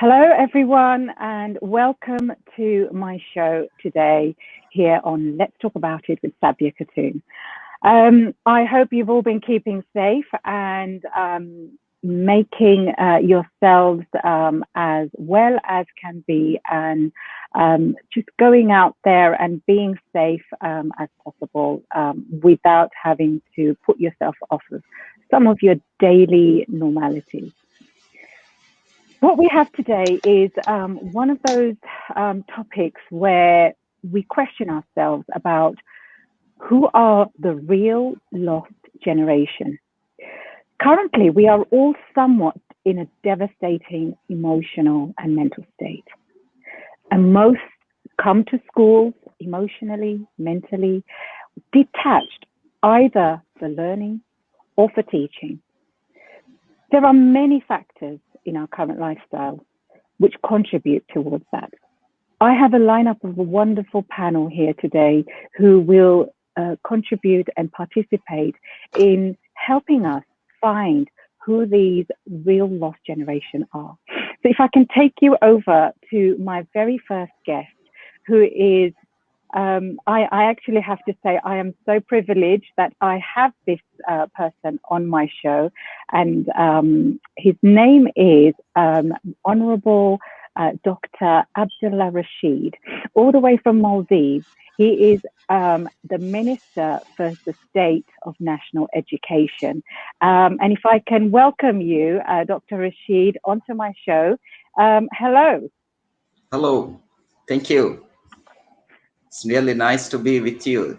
Hello, everyone, and welcome to my show today here on Let's Talk About It with SABIA KHATUN. I hope you've all been keeping safe and making yourselves as well as can be, and just going out there and being safe as possible without having to put yourself off of some of your daily normalities. What we have today is one of those topics where we question ourselves about who are the real lost generation. Currently, we are all somewhat in a devastating emotional and mental state. And most come to schools emotionally, mentally, detached either for learning or for teaching. There are many factors in our current lifestyle which contribute towards that. I have a lineup of a wonderful panel here today who will contribute and participate in helping us find who these real lost generation are. So if I can take you over to my very first guest, who is I actually have to say I am so privileged that I have this person on my show, and his name is Honorable Dr. Abdulla Rasheed, all the way from Maldives. He is the Minister for the State of National Education. And if I can welcome you, Dr. Rasheed, onto my show. Hello. Hello. Thank you. It's really nice to be with you.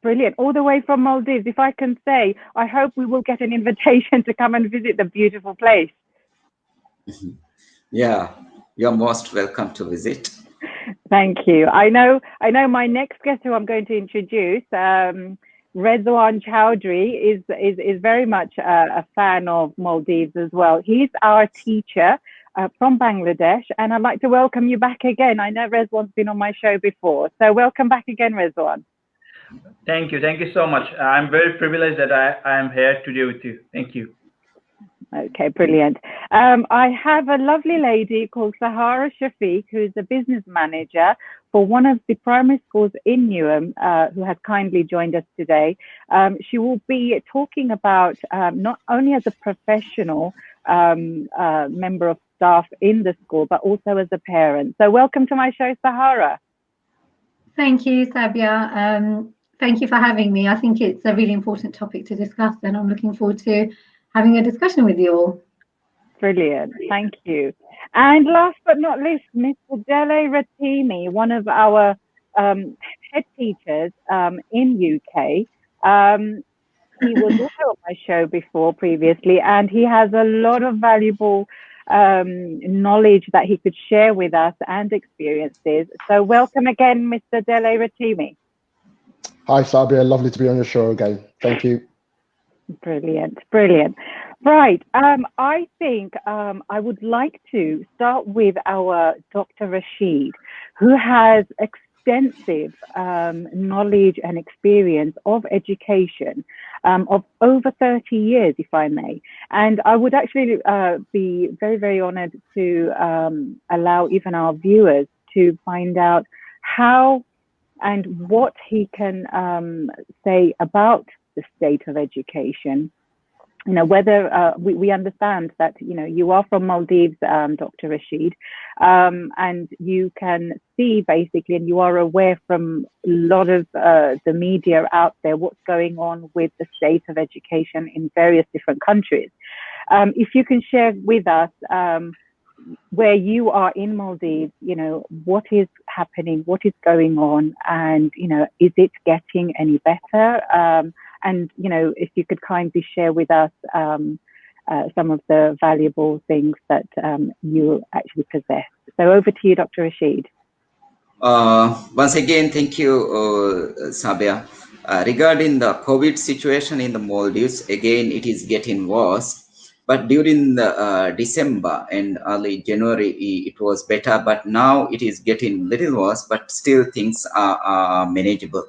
Brilliant. All the way from Maldives. If I can say, I hope we will get an invitation to come and visit the beautiful place. Yeah, you're most welcome to visit. Thank you. I know my next guest who I'm going to introduce, Rezuan Chowdhury, is very much a fan of Maldives as well. He's our teacher from Bangladesh, and I'd like to welcome you back again. I know Rezuan's been on my show before, so welcome back again, Rezuan. Thank you so much. I'm very privileged that I am here today with you. Thank you. Okay, brilliant. I have a lovely lady called Sahara Shafik, who's a business manager for one of the primary schools in Newham, who has kindly joined us today. She will be talking about not only as a professional member of staff in the school, but also as a parent. So welcome to my show, Sahara. Thank you, Sabia. Thank you for having me. I think it's a really important topic to discuss, and I'm looking forward to having a discussion with you all. Brilliant. Thank you. And last but not least, Mr. Dele Rotimi, one of our head teachers in UK. He was also on my show before previously, and he has a lot of valuable knowledge that he could share with us and experiences. So welcome again, Mr. Dele Rotimi. Hi, Sabia. Lovely to be on your show again. Thank you. Brilliant. Brilliant. Right. I think I would like to start with our Dr. Rasheed, who has extensive knowledge and experience of education of over 30 years, if I may. And I would actually be very, very honored to allow even our viewers to find out how and what he can say about the state of education. You know, whether we understand that, you know, you are from Maldives, Dr. Rasheed, and you can see basically, and you are aware from a lot of the media out there, what's going on with the state of education in various different countries. If you can share with us where you are in Maldives, you know, what is happening, what is going on, and, you know, is it getting any better? And, you know, if you could kindly share with us some of the valuable things that you actually possess. So over to you, Dr. Rasheed. Once again, thank you, Sabia. Regarding the COVID situation in the Maldives, again, it is getting worse. But during the December and early January, it was better. But now it is getting little worse, but still things are manageable.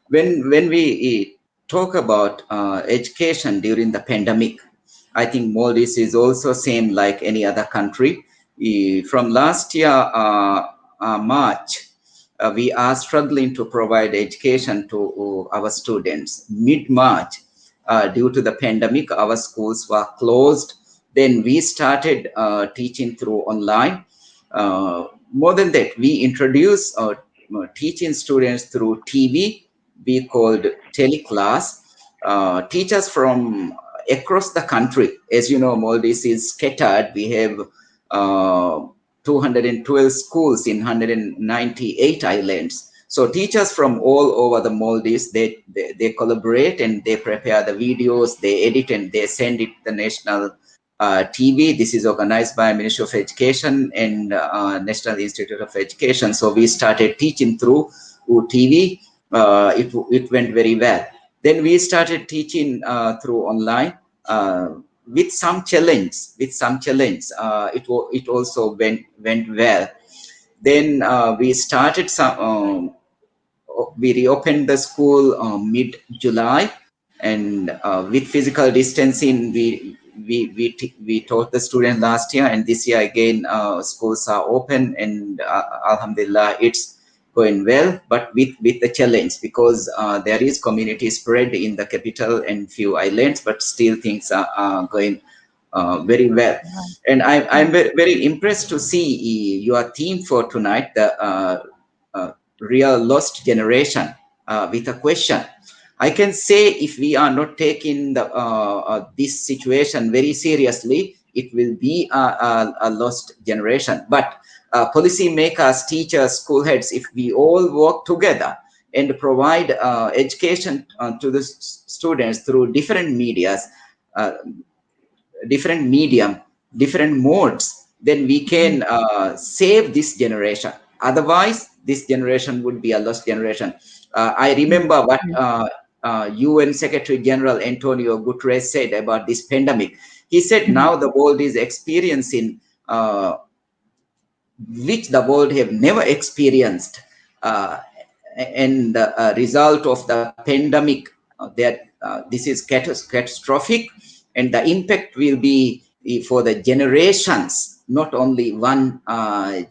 When we talk about education during the pandemic, I think Maldives is also same like any other country. From last year, March, we are struggling to provide education to our students. Mid-March, due to the pandemic, our schools were closed. Then we started teaching through online. More than that, we introduced teaching students through TV. We called teleclass. Teachers from across the country, as you know, Maldives is scattered. We have 212 schools in 198 islands. So teachers from all over the Maldives, they collaborate and they prepare the videos, they edit and they send it to the national TV. This is organized by Ministry of Education and National Institute of Education. So we started teaching through TV. It went very well. Then we started teaching through online with some challenge. It also went well. Then we started we reopened the school mid-July, and with physical distancing, we taught the students last year, and this year again schools are open, and Alhamdulillah, it's going well, but with the challenge, because there is community spread in the capital and few islands, but still things are going very well. And I'm very, very impressed to see your theme for tonight, the real lost generation, with a question. I can say if we are not taking this situation very seriously, it will be a lost generation. But policymakers, teachers, school heads, if we all work together and provide education to the students through different medias, different medium, different modes, then we can save this generation. Otherwise, this generation would be a lost generation. I remember what UN Secretary General Antonio Guterres said about this pandemic. He said now the world is experiencing which the world have never experienced, and the result of the pandemic, that this is catastrophic, and the impact will be for the generations, not only one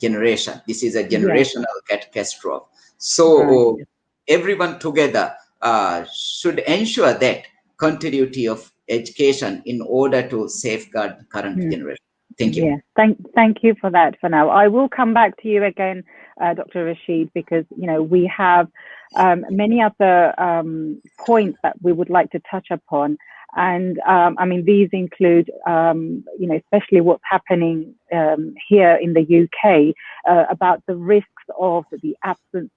generation. This is a generational catastrophe. So everyone together should ensure that continuity of education in order to safeguard the current generation. Thank you. Yeah, thank you for that. For now, I will come back to you again, Dr. Rasheed, because we have many other points that we would like to touch upon, and I mean, these include especially what's happening here in the UK about the risks of the absence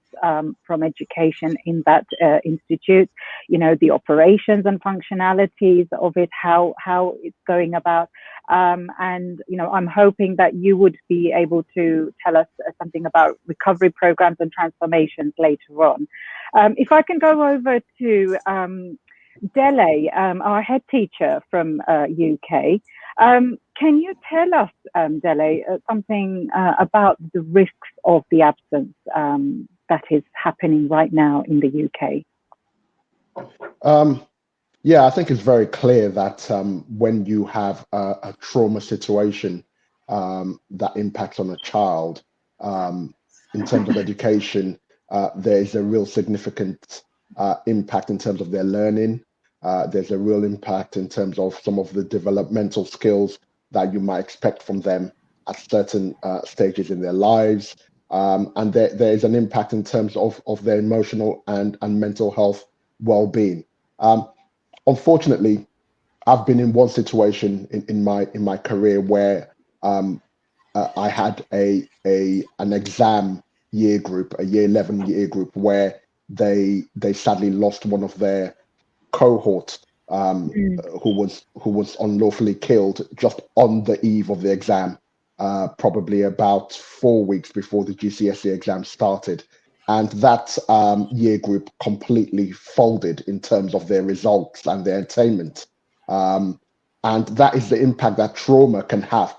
from education in that institute, the operations and functionalities of it, how it's going about. And I'm hoping that you would be able to tell us something about recovery programs and transformations later on. If I can go over to Dele, our head teacher from UK, can you tell us, Dele, something about the risks of the absence that is happening right now in the UK? Yeah, I think it's very clear that when you have a trauma situation that impacts on a child, in terms of education, there is a real significant impact in terms of their learning. There's a real impact in terms of some of the developmental skills that you might expect from them at certain stages in their lives. And there is an impact in terms of their emotional and mental health well-being. Unfortunately, I've been in one situation in my career where I had an exam year group, a year 11 year group, where they sadly lost one of their cohort who was unlawfully killed just on the eve of the exam, probably about 4 weeks before the GCSE exam started. And that year group completely folded in terms of their results and their attainment. And that is the impact that trauma can have,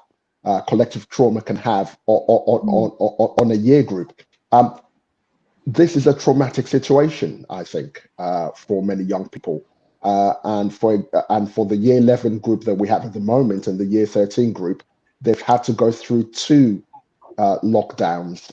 collective trauma can have on a year group. This is a traumatic situation, I think, for many young people. and for the year 11 group that we have at the moment and the year 13 group, they've had to go through two lockdowns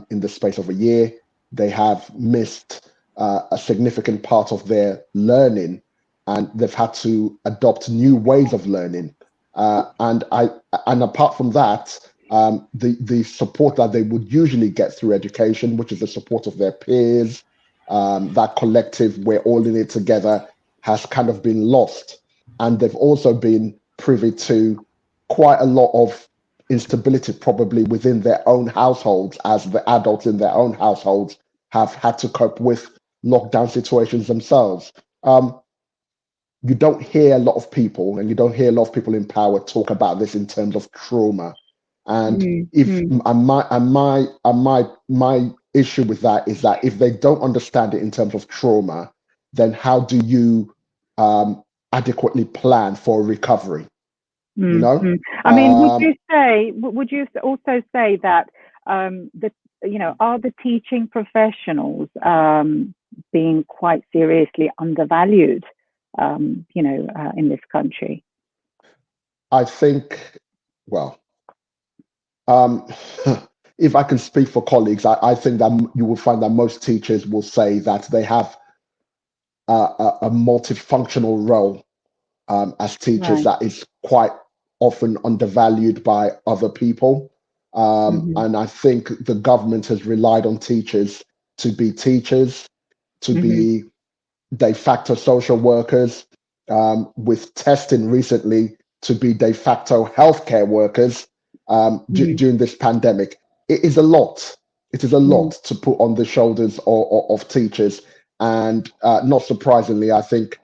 in the space of a year. They have missed a significant part of their learning, and they've had to adopt new ways of learning. And apart from that, the support that they would usually get through education, which is the support of their peers, that collective, we're all in it together, has kind of been lost. And they've also been privy to quite a lot of instability, probably within their own households, as the adults in their own households have had to cope with lockdown situations themselves. You don't hear a lot of people, and you don't hear a lot of people in power talk about this in terms of trauma. And my issue with that is that if they don't understand it in terms of trauma, then how do you adequately plan for recovery? You know, I mean, would you also say that are the teaching professionals being quite seriously undervalued, in this country? I think, well, if I can speak for colleagues, I think that you will find that most teachers will say that they have a multifunctional role as teachers that is quite often undervalued by other people. And I think the government has relied on teachers to be teachers, to be de facto social workers, with testing recently to be de facto healthcare workers during this pandemic. It is a lot. It is a lot to put on the shoulders of teachers. And not surprisingly, I think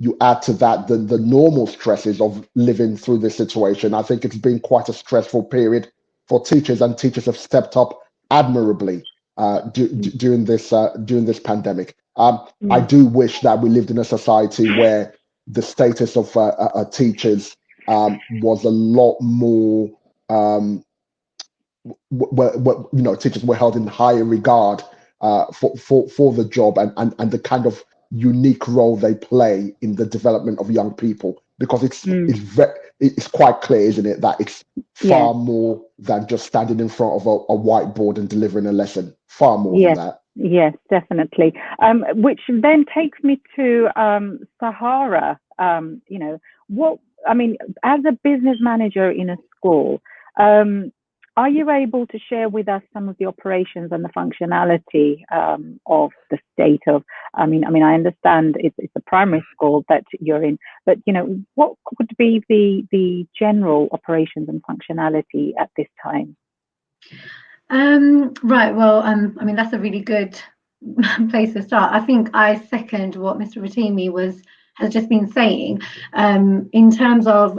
you add to that the normal stresses of living through this situation. I think it's been quite a stressful period for teachers, and teachers have stepped up admirably during this pandemic. I do wish that we lived in a society where the status of teachers was a lot more, teachers were held in higher regard for the job and the kind of unique role they play in the development of young people, because it's quite clear, isn't it, that it's far more than just standing in front of a whiteboard and delivering a lesson. Far more than that. Yes, definitely. Which then takes me to Sahara. As a business manager in a school, are you able to share with us some of the operations and the functionality of the state of? I understand it's a primary school that you're in, but what could be the general operations and functionality at this time? Right. Well, that's a really good place to start. I think I second what Mr. Rotimi has just been saying. In terms of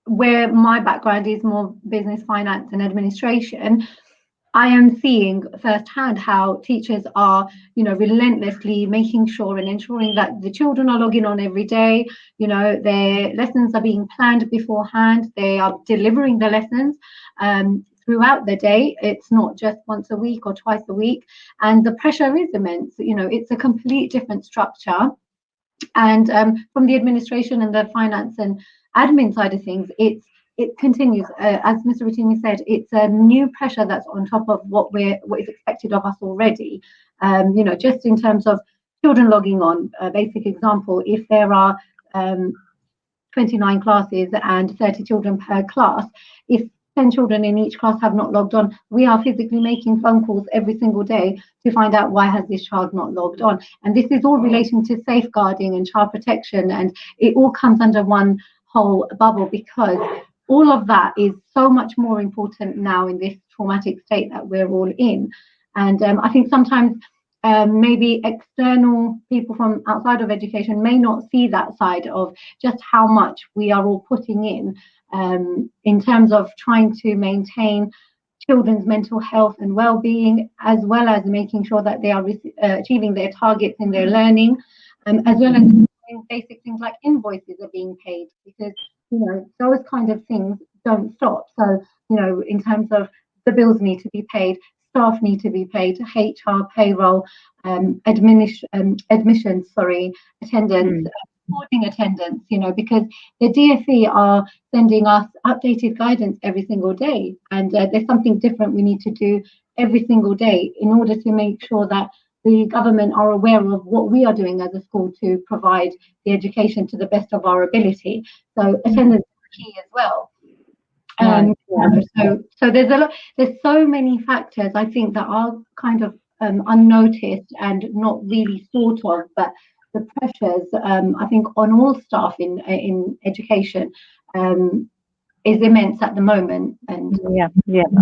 where my background is more business, finance, and administration, I am seeing firsthand how teachers are, relentlessly making sure and ensuring that the children are logging on every day. Their lessons are being planned beforehand. They are delivering the lessons throughout the day. It's not just once a week or twice a week. And the pressure is immense. It's a complete different structure. And from the administration and the finance and admin side of things, it continues, as Mr. Rotimi said, it's a new pressure that's on top of what is expected of us already. Just in terms of children logging on, a basic example, if there are 29 classes and 30 children per class, if 10 children in each class have not logged on, we are physically making phone calls every single day to find out why has this child not logged on. And this is all relating to safeguarding and child protection, and it all comes under one whole bubble, because all of that is so much more important now in this traumatic state that we're all in. And I think sometimes maybe external people from outside of education may not see that side of just how much we are all putting in terms of trying to maintain children's mental health and well-being, as well as making sure that they are achieving their targets in their learning, as well as basic things like invoices are being paid, because those kind of things don't stop. So in terms of the bills need to be paid, staff need to be paid, HR, payroll, admissions, attendance, boarding attendance, because the DFE are sending us updated guidance every single day. And there's something different we need to do every single day in order to make sure that the government are aware of what we are doing as a school to provide the education to the best of our ability. So attendance is key as well. So there's so many factors I think that are kind of unnoticed and not really thought of, but the pressures I think on all staff in education is immense at the moment. And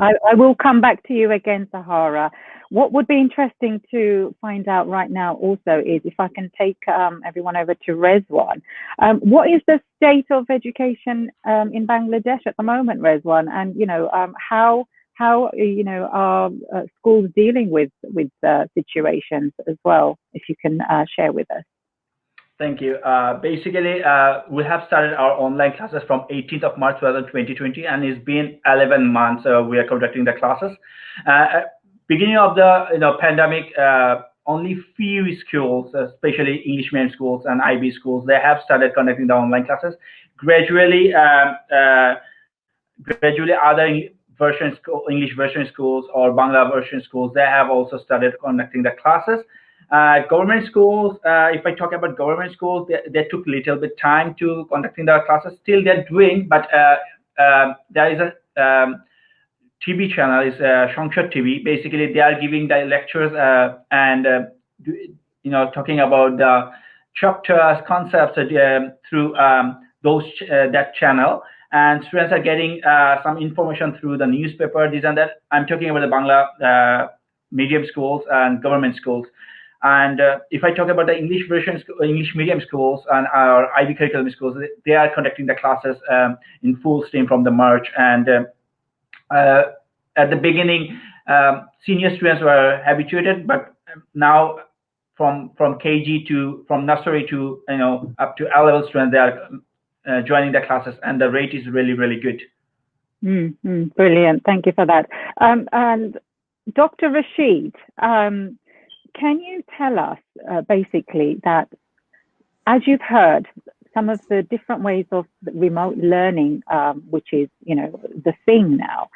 I will come back to you again, Sahara. What would be interesting to find out right now also is if I can take everyone over to Rezuan. What is the state of education in Bangladesh at the moment, Rezuan? And how are schools dealing with situations as well? If you can share with us. Thank you. Basically, we have started our online classes from 18th of March 2020, and it's been 11 months we are conducting the classes. Beginning of the pandemic, only few schools, especially English medium schools and IB schools, they have started conducting the online classes. Gradually, other English version schools or Bangla version schools, they have also started conducting the classes. Government schools, if I talk about government schools, they took a little bit time to conducting the classes. Still they're doing, but there is a TV channel, is Shangshad TV. Basically, they are giving the lectures and talking about the chapters, concepts through that channel. And students are getting some information through the newspaper, this and that. I'm talking about the Bangla medium schools and government schools. And if I talk about the English medium schools and our IB curriculum schools, they are conducting the classes in full steam from the March. And at the beginning, senior students were habituated, but now from nursery to up to L-level students, they are joining the classes, and the rate is really, really good. Brilliant. Thank you for that. And Dr. Rasheed, can you tell us basically that, as you've heard, some of the different ways of remote learning, which is, the thing now,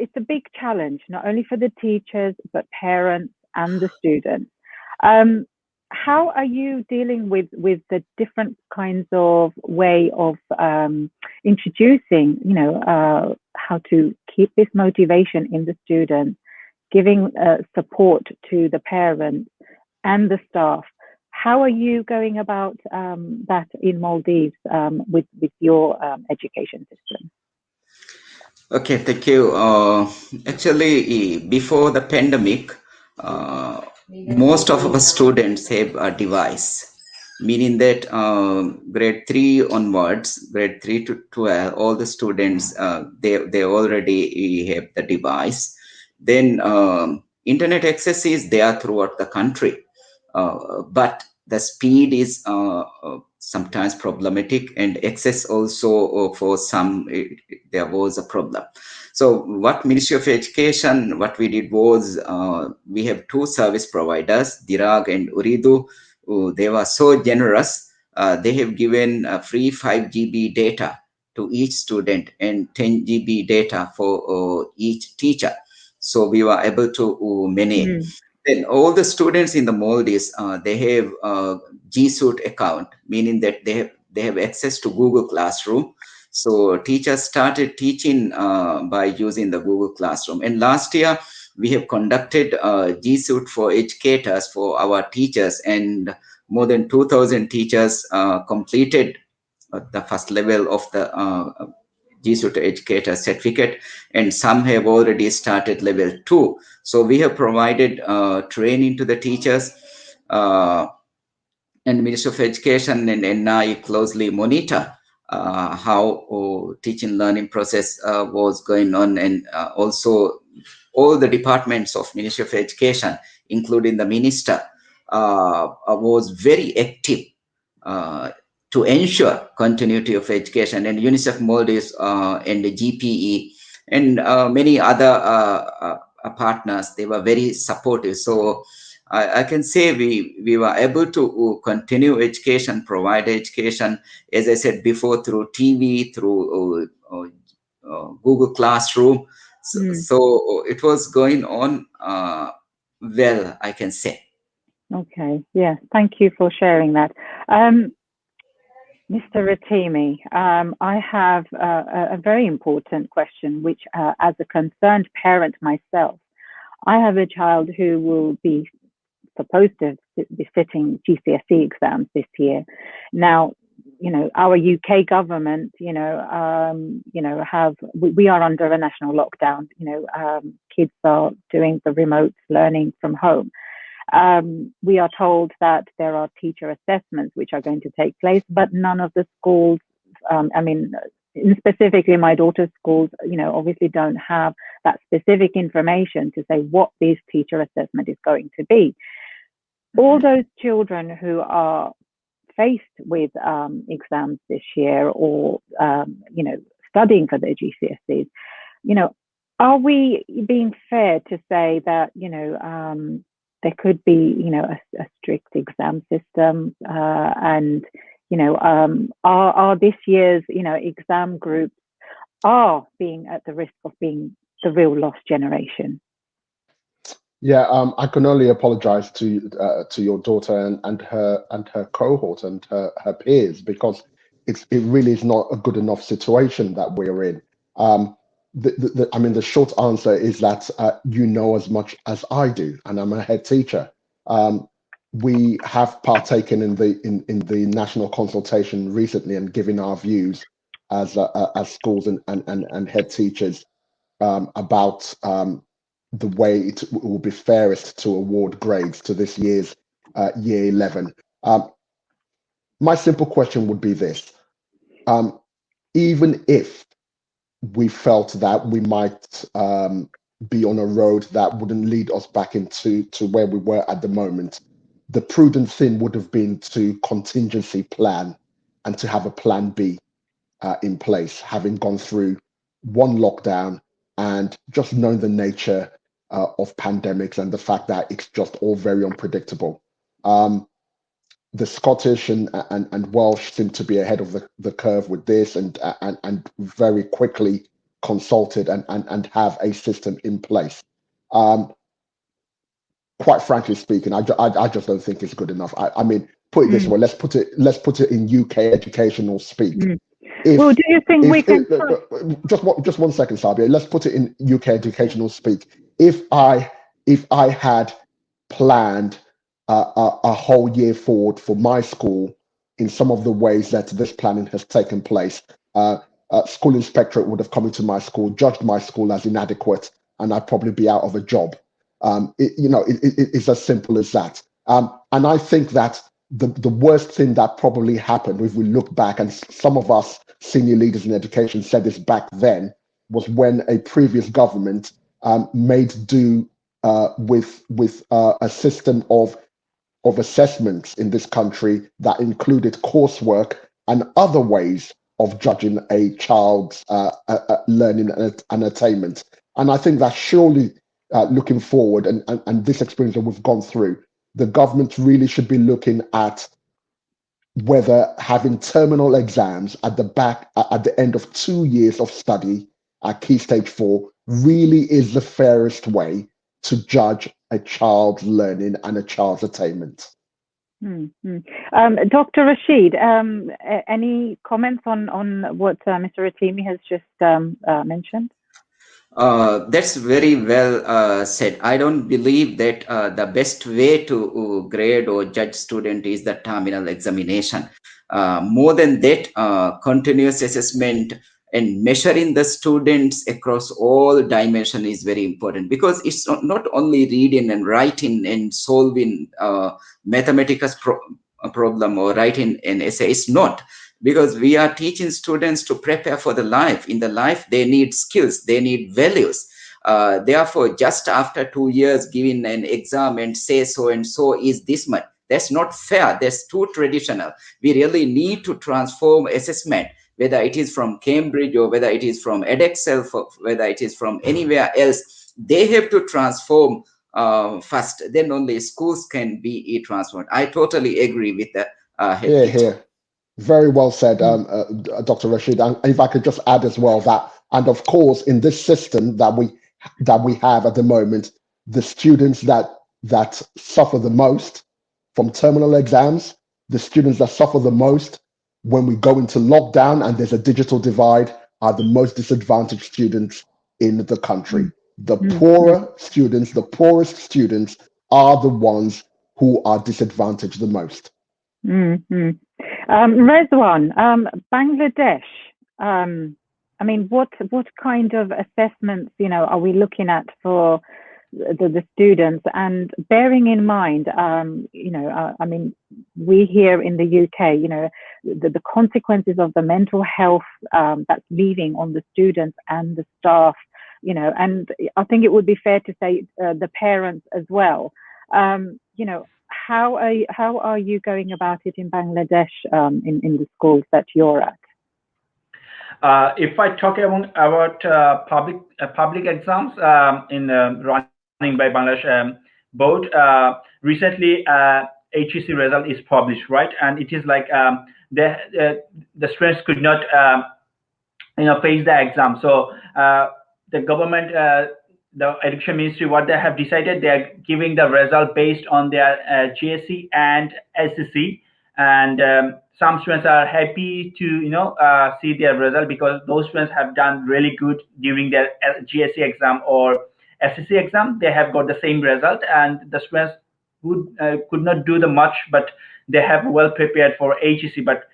it's a big challenge, not only for the teachers, but parents and the students. How are you dealing with the different kinds of way of introducing, how to keep this motivation in the students, giving support to the parents and the staff? How are you going about that in Maldives with your education system? Okay, thank you. Actually, before the pandemic, most of our students have a device, meaning that grade 3 onwards, grade 3 to 12, all the students, they already have the device. Then internet access is there throughout the country, but the speed is sometimes problematic, and access also for some, there was a problem. So what Ministry of Education, what we did was, we have two service providers, Dirag and Uridu. They were so generous. They have given free 5 GB data to each student and 10 GB data for each teacher. So we were able to manage. Then all the students in the Maldives, they have a G Suite account, meaning that they have access to Google Classroom. So teachers started teaching by using the Google Classroom. And last year, we have conducted G Suite for educators for our teachers, and more than 2,000 teachers completed the first level of the G Suite Educator certificate, and some have already started level 2. So we have provided training to the teachers, and Ministry of Education and NI closely monitor how teaching learning process was going on, and also all the departments of Ministry of Education, including the minister, was very active to ensure continuity of education. And UNICEF Maldives and the GPE, and many other partners. They were very supportive. So I can say we were able to continue education, provide education, as I said before, through TV, through Google Classroom. So it was going on well, I can say. Okay, yeah, thank you for sharing that. Mr. Rotimi, I have a very important question, which as a concerned parent myself, I have a child who will be supposed to be sitting GCSE exams this year. Now, our UK government, we are under a national lockdown. Kids are doing the remote learning from home. We are told that there are teacher assessments which are going to take place, but none of the schools, specifically my daughter's schools, obviously don't have that specific information to say what this teacher assessment is going to be. All those children who are faced with exams this year or, studying for their GCSEs, are we being fair to say that, there could be, a strict exam system and, are this year's, exam groups are being at the risk of being the real lost generation? Yeah, I can only apologize to your daughter and her cohort and her peers, because it really is not a good enough situation that we're in. The short answer is that you know as much as I do, and I'm a head teacher. We have partaken in the national consultation recently and given our views as schools and head teachers about the way it will be fairest to award grades to this year's year 11. My simple question would be this: even if we felt that we might be on a road that wouldn't lead us back into where we were at the moment, the prudent thing would have been to contingency plan and to have a plan B in place, having gone through one lockdown and just knowing the nature of pandemics and the fact that it's just all very unpredictable. The Scottish and Welsh seem to be ahead of the curve with this and very quickly consulted and have a system in place. Quite frankly speaking, I just don't think it's good enough. I mean, put it this way: let's put it in UK educational speak. Well, do you think we can just one second, Sabia? Let's put it in UK educational speak. If I had planned a whole year forward for my school in some of the ways that this planning has taken place, school inspectorate would have come into my school, judged my school as inadequate, and I'd probably be out of a job. It's as simple as that. And I think that the worst thing that probably happened, if we look back, and some of us senior leaders in education said this back then, was when a previous government made do with a system of assessments in this country that included coursework and other ways of judging a child's learning and attainment. And I think that surely, looking forward and this experience that we've gone through, the government really should be looking at whether having terminal exams at the end of 2 years of study at Key Stage 4 really is the fairest way to judge a child's learning and a child's attainment. Dr. Rasheed, any comments on what Mr. Rotimi has just mentioned? That's very well said. I don't believe that the best way to grade or judge student is the terminal examination. More than that, continuous assessment and measuring the students across all dimensions is very important, because it's not only reading and writing and solving mathematical problem or writing an essay. It's not, because we are teaching students to prepare for the life. In the life, they need skills, they need values. Therefore, just after 2 years giving an exam and say so and so is this much, that's not fair. That's too traditional. We really need to transform assessment whether it is from Cambridge or whether it is from Edexcel, whether it is from anywhere else, they have to transform first. Then only schools can be transformed. I totally agree with that. Here, here. Very well said, Dr. Rasheed. And if I could just add as well that, and of course, in this system that we have at the moment, the students that suffer the most from terminal exams, the students that suffer the most when we go into lockdown and there's a digital divide, are the most disadvantaged students in the country. The poorer students, the poorest students are the ones who are disadvantaged the most. Rezuan, Bangladesh. I mean, what kind of assessments, are we looking at for the students? And bearing in mind, I mean, we here in the UK, the consequences of the mental health that's leaving on the students and the staff, and I think it would be fair to say the parents as well. How are you going about it in Bangladesh in the schools that you're at? If I talk about public exams in running by Bangladesh board, recently HEC result is published, right? And it is like the students could not face the exam. So the government, the Education Ministry, what they have decided, they are giving the result based on their GSE and SEC, and some students are happy to see their result because those students have done really good during their GSE exam or SEC exam. They have got the same result, and the students who could not do the much, but they have well prepared for HEC, but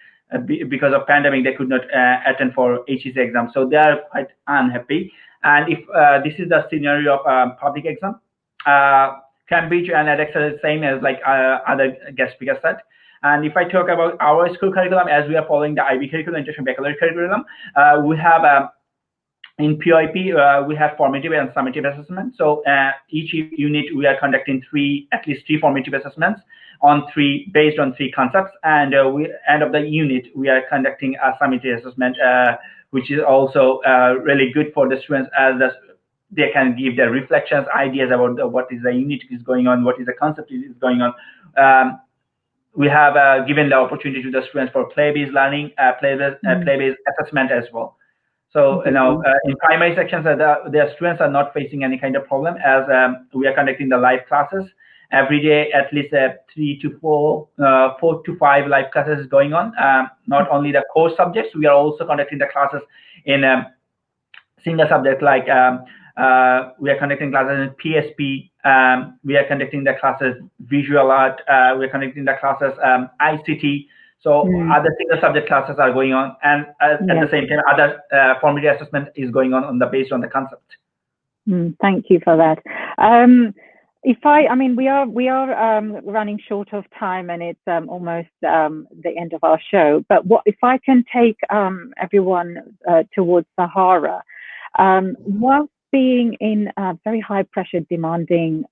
because of pandemic they could not attend for HEC exam, so they are quite unhappy. And if this is the scenario of public exam, Cambridge and Edexcel is same as like other guest speakers said. And if I talk about our school curriculum, as we are following the IB curriculum, International Baccalaureate curriculum, we have in PIP, we have formative and summative assessment. So each unit we are conducting at least three formative assessments based on three concepts, and end of the unit we are conducting a summative assessment, which is also really good for the students as they can give their reflections, ideas about what is the unit is going on, what is the concept is going on. We have given the opportunity to the students for play-based learning, play-based assessment as well. So in primary sections, the students are not facing any kind of problem as we are conducting the live classes every day. At least 3 to 4 to 5 live classes is going on. Not only the core subjects, we are also conducting the classes in single subject, like we are conducting classes in PSP. We are conducting the classes visual art. We are conducting the classes ICT. So other single subject classes are going on, and at the same time, other formative assessment is going on based on the concept. Thank you for that. I mean, we are running short of time, and it's almost the end of our show. But if I can take everyone towards Sahara, whilst being in a very high pressure, demanding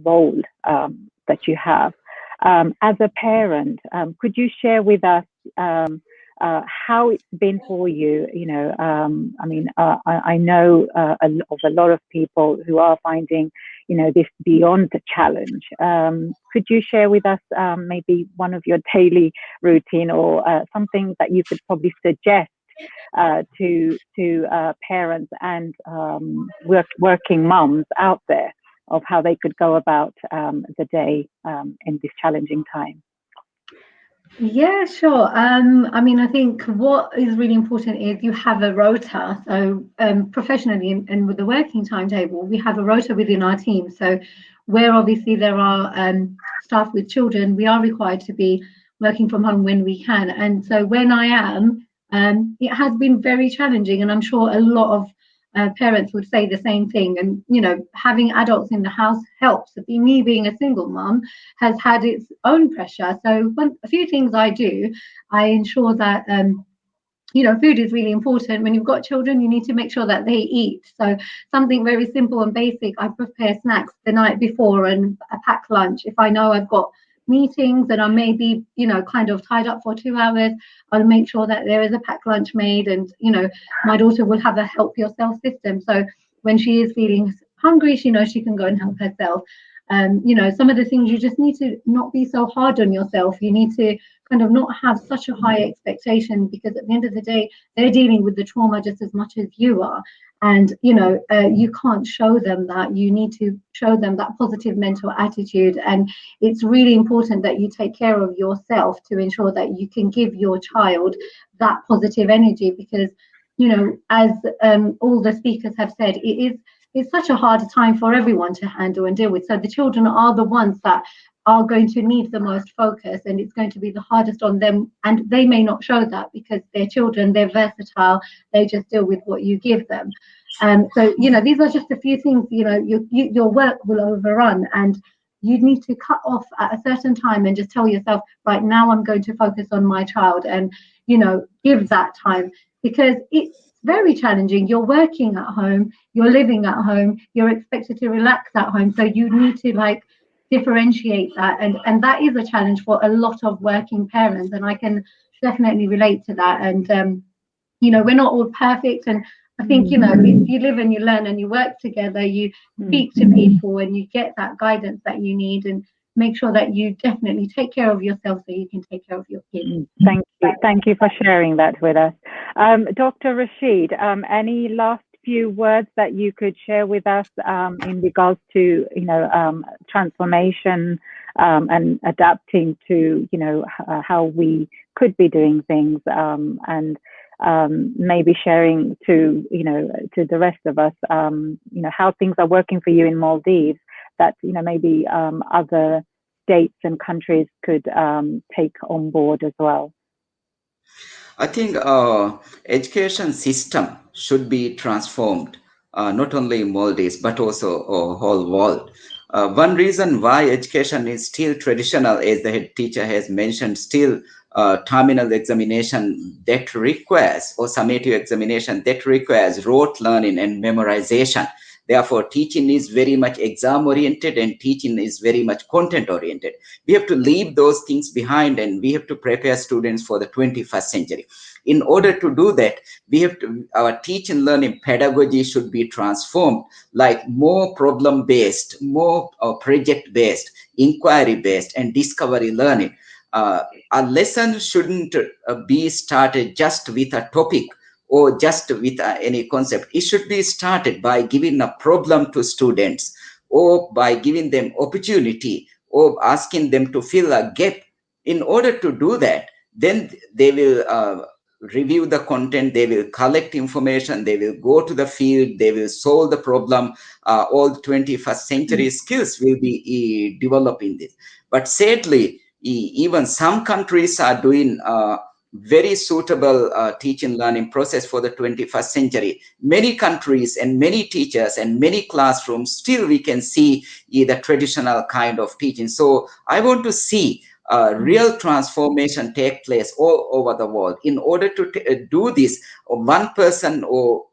role that you have. As a parent, could you share with us how it's been for you? I mean, I know of a lot of people who are finding, this beyond the challenge. Could you share with us maybe one of your daily routine or something that you could probably suggest to parents and working mums out there, of how they could go about the day in this challenging time? Yeah, sure. I mean, I think what is really important is you have a rota. So professionally and with the working timetable, we have a rota within our team. So where obviously there are staff with children, we are required to be working from home when we can. And so when I am, it has been very challenging, and I'm sure a lot of parents would say the same thing. And having adults in the house helps. Me being a single mum has had its own pressure. So a few things I do, I ensure that food is really important. When you've got children, you need to make sure that they eat. So something very simple and basic, I prepare snacks the night before and I pack lunch. If I know I've got meetings and are maybe, you know, kind of tied up for 2 hours, I'll make sure that there is a packed lunch made, and, you know, my daughter will have a help yourself system. So when she is feeling hungry, she knows she can go and help herself. You know, some of the things, you just need to not be so hard on yourself. You need to kind of not have such a high expectation, because at the end of the day, they're dealing with the trauma just as much as you are. And, you know, you can't show them that. You need to show them that positive mental attitude. And it's really important that you take care of yourself to ensure that you can give your child that positive energy, because, you know, as all the speakers have said, it's such a hard time for everyone to handle and deal with. So the children are the ones that are going to need the most focus, and it's going to be the hardest on them. And they may not show that because they're children, they're versatile, they just deal with what you give them. So, you know, these are just a few things. You know, your work will overrun, and you need to cut off at a certain time and just tell yourself, right now I'm going to focus on my child, and, you know, give that time, because it's very challenging. You're working at home, you're living at home, you're expected to relax at home. So you need to, like, differentiate that, and that is a challenge for a lot of working parents, and I can definitely relate to that. And you know, we're not all perfect, and I think, you know, if you live and you learn and you work together, you speak to people and you get that guidance that you need, and make sure that you definitely take care of yourself so you can take care of your kids. Thank you for sharing that with us. Dr. Rasheed, any last few words that you could share with us in regards to, you know, transformation and adapting to, you know, how we could be doing things, and maybe sharing to, you know, to the rest of us, you know, how things are working for you in Maldives, that, you know, maybe other states and countries could take on board as well. I think education system should be transformed, not only in Maldives but also whole world. One reason why education is still traditional, as the head teacher has mentioned, still terminal examination that requires, or summative examination that requires rote learning and memorization. Therefore, teaching is very much exam oriented and teaching is very much content oriented. We have to leave those things behind, and we have to prepare students for the 21st century. In order to do that, we have to, our teach and learning pedagogy should be transformed, like more problem based, more project based, inquiry based, and discovery learning. A lesson shouldn't be started just with a topic or just with any concept. It should be started by giving a problem to students, or by giving them opportunity, or asking them to fill a gap. In order to do that, then they will review the content, they will collect information, they will go to the field, they will solve the problem. All the 21st century skills will be developed in this. But sadly, even some countries are doing very suitable teaching learning process for the 21st century. Many countries and many teachers and many classrooms, still we can see the traditional kind of teaching. So I want to see real transformation take place all over the world. In order to do this, one person or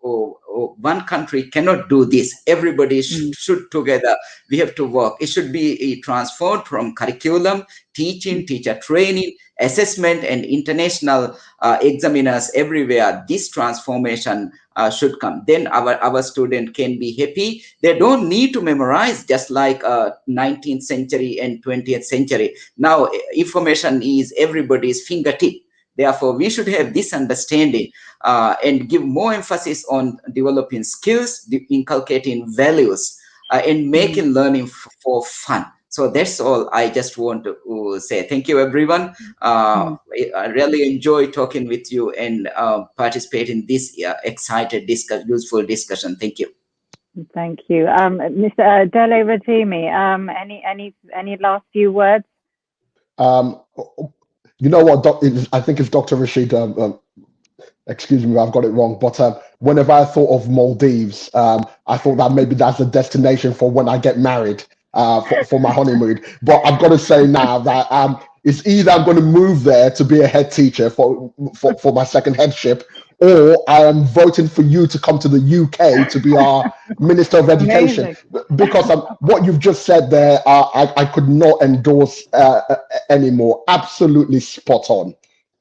one country cannot do this. Everybody should together, we have to work. It should be transformed from curriculum, teaching, teacher training, assessment, and international examiners everywhere. This transformation should come. Then our student can be happy. They don't need to memorize, just like 19th century and 20th century. Now information is everybody's fingertip. Therefore, we should have this understanding and give more emphasis on developing skills, inculcating values, and making learning for fun. So that's all I just want to say. Thank you, everyone. I really enjoy talking with you and participate in this excited, useful discussion. Thank you. Thank you. Mr. Dele Rotimi, any last few words? You know what, I think it's Dr. Rasheed, excuse me, I've got it wrong, but whenever I thought of Maldives, I thought that maybe that's a destination for when I get married, for my honeymoon. But I've got to say now that it's either I'm going to move there to be a head teacher for my second headship, or I am voting for you to come to the UK to be our Minister of Education. Amazing. Because what you've just said there, I could not endorse anymore. Absolutely spot on.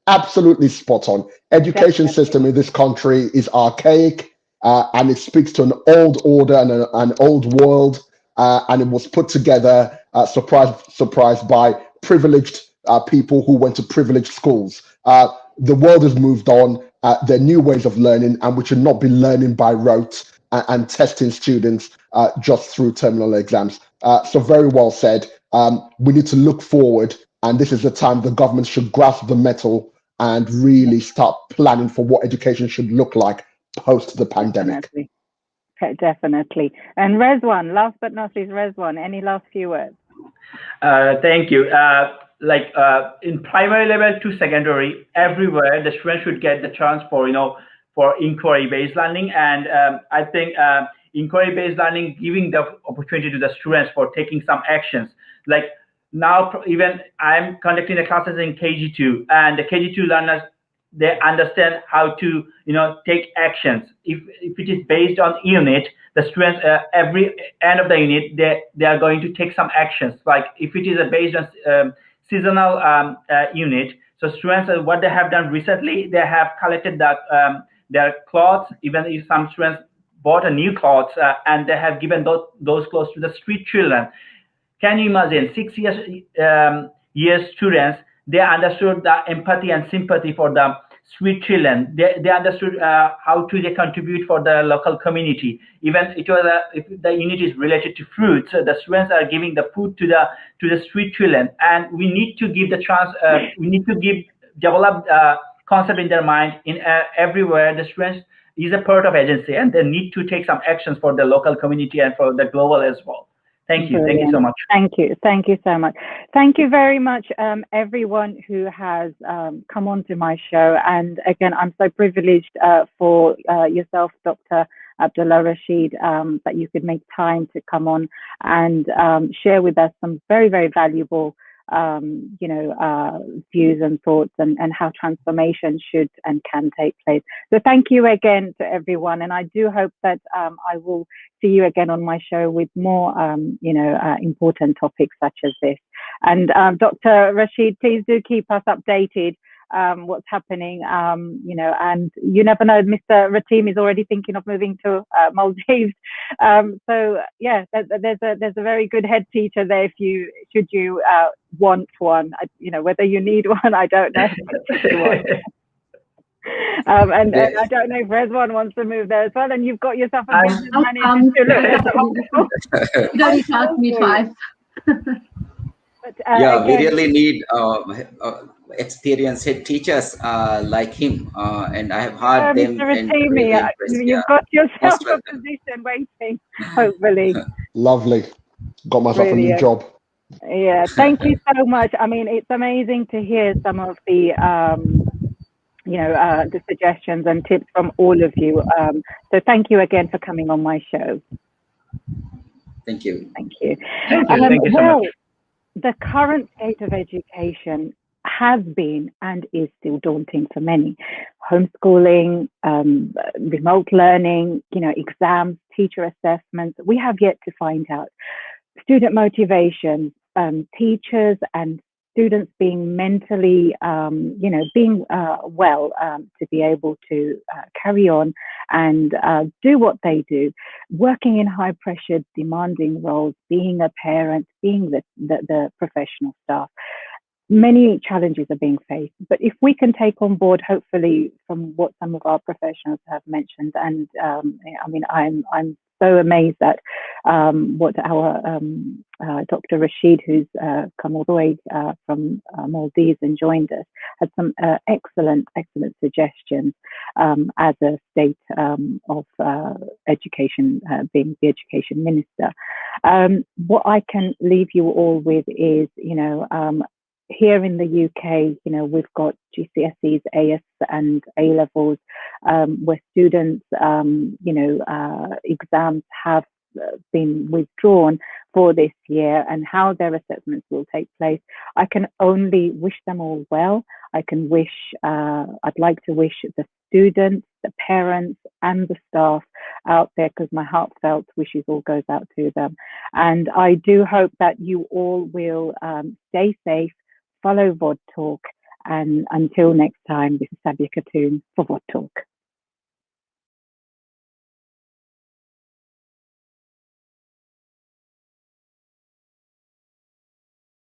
Absolutely spot on. Education Definitely. system in this country is archaic, and it speaks to an old order and an old world, and it was put together, surprise, by privileged people who went to privileged schools. The world has moved on. There are new ways of learning, and we should not be learning by rote and testing students just through terminal exams. So very well said. We need to look forward, and this is the time the government should grasp the mettle and really start planning for what education should look like post the pandemic. Definitely. Okay, definitely. And Rezuan, last but not least, Rezuan, any last few words? Thank you. In primary level to secondary, everywhere the students should get the chance for for inquiry-based learning, and I think inquiry-based learning giving the opportunity to the students for taking some actions. Like now, even I'm conducting the classes in KG2, and the KG2 learners, they understand how to take actions. If it is based on unit, the students every end of the unit they are going to take some actions. Like if it is based on seasonal unit, so students what they have done recently, they have collected their clothes. Even if some students bought a new clothes and they have given those clothes to the street children. Can you imagine 6 years students, they understood the empathy and sympathy for the street children. They understood how to they contribute for the local community. Even it was if the unit is related to fruits, the students are giving the food to the street children, and we need to give the chance. We need to develop concept in their mind in everywhere. The students is a part of agency, and they need to take some actions for the local community and for the global as well. Thank you. Brilliant. Thank you so much. Thank you. Thank you so much. Thank you very much, everyone who has come on to my show. And again, I'm so privileged for yourself, Dr. Abdulla Rasheed, that you could make time to come on and share with us some very, very valuable views and thoughts and how transformation should and can take place. So thank you again to everyone, and I do hope that I will see you again on my show with more important topics such as this. And Dr. Rasheed, please do keep us updated what's happening, and you never know, Mr. Rotimi is already thinking of moving to Maldives. So yeah, there's a very good head teacher there if you want one. Whether you need one, I don't know. And I don't know if Rezuan wants to move there as well. And you've got yourself a business manager too. You don't need to ask me twice. But, yeah, we really need experienced head teachers like him, and I have heard them. Mr. Rotimi, you've got yourself a position waiting, hopefully. Lovely. Got myself a new job. Yeah, thank you so much. I mean, it's amazing to hear some of the the suggestions and tips from all of you. So thank you again for coming on my show. Thank you. Thank you. Thank you so much. The current state of education has been and is still daunting for many. Homeschooling, remote learning, exams, teacher assessments. We have yet to find out. Student motivation, teachers and students being mentally, being well to be able to carry on and do what they do, working in high pressure, demanding roles, being a parent, being the professional staff. Many challenges are being faced, but if we can take on board, hopefully, from what some of our professionals have mentioned, and I'm so amazed at what our Dr. Rasheed, who's come all the way from Maldives and joined us, had some excellent suggestions as a state of education, being the education minister. What I can leave you all with is, here in the UK, we've got GCSEs, AS and A-levels, where students, exams have been withdrawn for this year and how their assessments will take place. I can only wish them all well. I'd like to wish the students, the parents, and the staff out there, because my heartfelt wishes all goes out to them. And I do hope that you all will stay safe, follow VOD Talk, and until next time, this is SABIA KHATUN for VOD Talk.